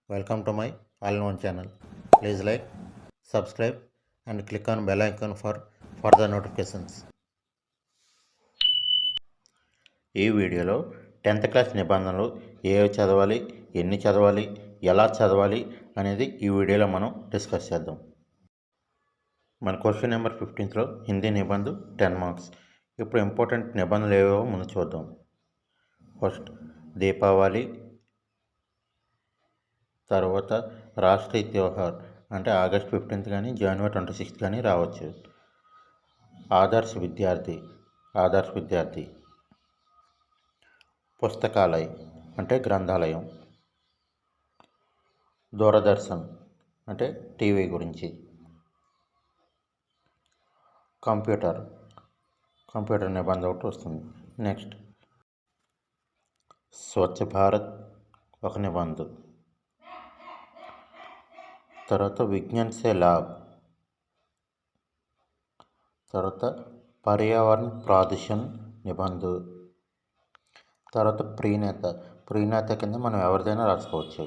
Welcome to my all-in-one channel. Please like, subscribe and click on bell icon for further notifications. ఈ వీడియోలో 10th class నిబంధనలు ఏవి చదవాలి, ఎన్ని చదవాలి, ఎలా చదవాలి అనేది ఈ వీడియోలో మనం డిస్కస్ చేద్దాం. మన క్వశ్చన్ నెంబర్ 15లో హిందీ నిబంధన 10 మార్క్స్. ఇప్పుడు ఇంపార్టెంట్ నిబంధనలు ఏవో ముందు చూద్దాం. ఫస్ట్ దీపావళి, తర్వాత రాష్ట్రీయ త్యోహార్ అంటే ఆగస్ట్ 15th కానీ జనవరి 26th కానీ రావచ్చు. ఆదర్శ్ విద్యార్థి, పుస్తకాలయ అంటే గ్రంథాలయం, దూరదర్శన్ అంటే టీవీ గురించి, కంప్యూటర్ నిబంధన ఒకటి వస్తుంది. నెక్స్ట్ స్వచ్ఛ భారత్ ఒక నిబంధన, తర్వాత విజ్ఞాన్ సే లాభ్, తర్వాత పర్యావరణ ప్రాదుషణ నిబంధన, తర్వాత ప్రీణేత కింద మనం ఎవరిదైనా రాసుకోవచ్చు.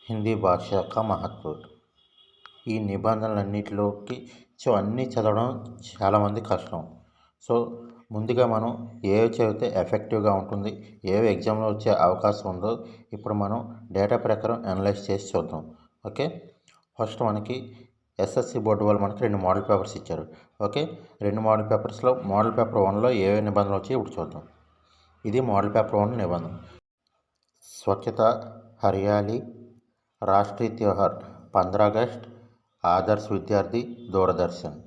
హిందీ భాష కా మహత్వ. ఈ నిబంధనలన్నిటిలోకి అన్నీ చదవడం చాలామంది కష్టం. సో ముందుగా మనం ఏవి చదివితే ఎఫెక్టివ్గా ఉంటుంది, ఏవి ఎగ్జామ్లో వచ్చే అవకాశం ఉందో ఇప్పుడు మనం డేటా ప్రకారం అనలైజ్ చేసి చూద్దాం. ఓకే, ఫస్ట్ మనకి ఎస్ఎస్సి బోర్డు వాళ్ళు మనకి 2 మోడల్ పేపర్స్ ఇచ్చారు. ఓకే, 2 మోడల్ పేపర్స్లో మోడల్ పేపర్ 1లో ఏవే నిబంధనలు వచ్చాయి ఇప్పుడు చూద్దాం. ఇది మోడల్ పేపర్ 1 నిబంధన. స్వచ్ఛత, హరియాలి, రాష్ట్రీయ త్యోహార్ 15 ఆగస్ట్, ఆదర్శ్ విద్యార్థి, దూరదర్శన్.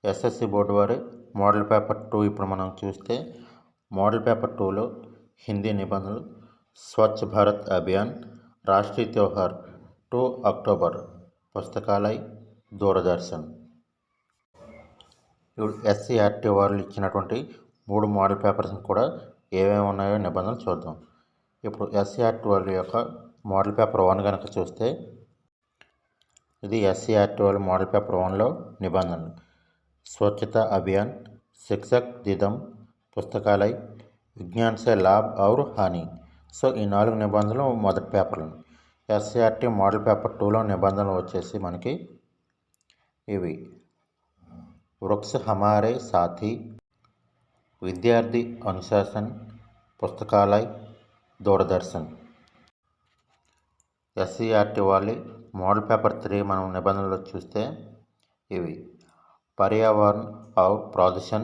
ఎస్ఎస్సి బోర్డు వారి మోడల్ పేపర్ 2 ఇప్పుడు మనం చూస్తే మోడల్ పేపర్ 2లో హిందీ నిబంధనలు స్వచ్ఛ భారత్ అభియాన్, రాష్ట్రీయ త్యోహార్ 2 అక్టోబర్, పుస్తకాలయ, దూరదర్శన్. ఇప్పుడు ఎస్సీఆర్టీ వాళ్ళు ఇచ్చినటువంటి 3 మోడల్ పేపర్స్ కూడా ఏమేమి ఉన్నాయో నిబంధనలు చూద్దాం. ఇప్పుడు ఎస్సీఆర్టీ వాళ్ళ యొక్క మోడల్ పేపర్ 1 కనుక చూస్తే ఇది ఎస్సీఆర్టీ వాళ్ళ మోడల్ పేపర్ 1లో నిబంధనలు. స్వచ్ఛత అభియాన్, శిక్షక్ దిదం, పుస్తకాలయ, విజ్ఞాన్ సే లాభ్ ఔర్ హాని. సో ఈ 4 నిబంధనలు మొదటి పేపర్లు. ఎస్సీఆర్టీ మోడల్ పేపర్ 2లో నిబంధనలు వచ్చేసి మనకి ఇవి: వృక్ష హమారే సాథీ, విద్యార్థి అనుశాసన్, పుస్తకాలయ, దూరదర్శన్. ఎస్సీఆర్టీ వాళ్ళ మోడల్ పేపర్ 3 మనం నిబంధనలు చూస్తే ఇవి: పర్యావరణ ఔర్ ప్రాదుషణ,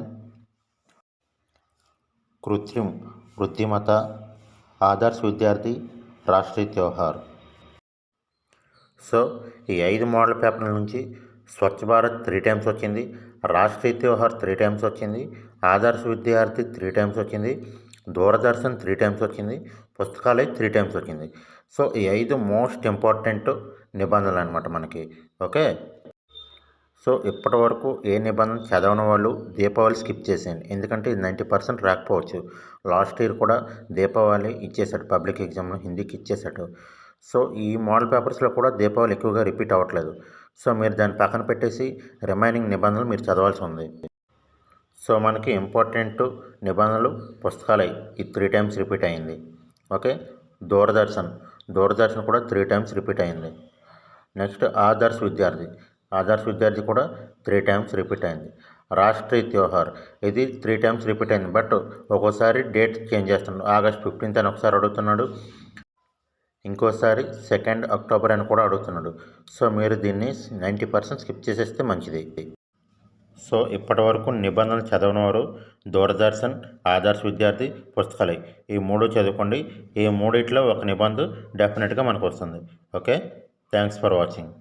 కృత్రిమ బుద్ధిమత, ఆదర్శ్ విద్యార్థి, రాష్ట్రీయ త్యోహార్. సో ఈ 5 మోడల్ పేపర్ల నుంచి స్వచ్ఛ భారత్ 3 టైమ్స్ వచ్చింది, రాష్ట్రీయ త్యోహార్ 3 టైమ్స్ వచ్చింది, ఆదర్శ్ విద్యార్థి 3 టైమ్స్ వచ్చింది, దూరదర్శన్ 3 టైమ్స్ వచ్చింది, పుస్తకాలయ 3 టైమ్స్ వచ్చింది. సో ఈ 5 మోస్ట్ ఇంపార్టెంట్ నిబంధనలు అనమాట మనకి. ఓకే, సో ఇప్పటి వరకు ఏ నిబంధన చదవని వాళ్ళు దీపావళి స్కిప్ చేసేయండి, ఎందుకంటే ఇది 90% రాకపోవచ్చు. లాస్ట్ ఇయర్ కూడా దీపావళి ఇచ్చేసాడు, పబ్లిక్ ఎగ్జామ్లో హిందీకి ఇచ్చేసాడు. సో ఈ మోడల్ పేపర్స్లో కూడా దీపావళి ఎక్కువగా రిపీట్ అవ్వట్లేదు. సో మీరు దాన్ని పక్కన పెట్టేసి రిమైనింగ్ నిబంధనలు మీరు చదవాల్సి ఉంది. సో మనకి ఇంపార్టెంట్ నిబంధనలు పుస్తకాలయ ఇది 3 టైమ్స్ రిపీట్ అయింది. ఓకే, దూరదర్శన్ కూడా 3 టైమ్స్ రిపీట్ అయింది. నెక్స్ట్ ఆదర్శ్ విద్యార్థి కూడా 3 టైమ్స్ రిపీట్ అయింది. రాష్ట్రీయ త్యోహార్ ఇది 3 టైమ్స్ రిపీట్ అయింది, బట్ ఒక్కోసారి డేట్ చేంజ్ చేస్తున్నాడు. ఆగస్ట్ 15th అని ఒకసారి అడుగుతున్నాడు, ఇంకోసారి 2 అక్టోబర్ అని కూడా అడుగుతున్నాడు. సో మీరు దీన్ని 90% స్కిప్ చేసేస్తే మంచిది. సో ఇప్పటి వరకు నిబంధనలు చదవని వారు దూరదర్శన్, ఆదర్శ్ విద్యార్థి, పుస్తకాలయ ఈ 3 చదువుకోండి. ఈ 3 ఒక నిబంధన డెఫినెట్గా మనకు వస్తుంది. Okay, thanks for watching.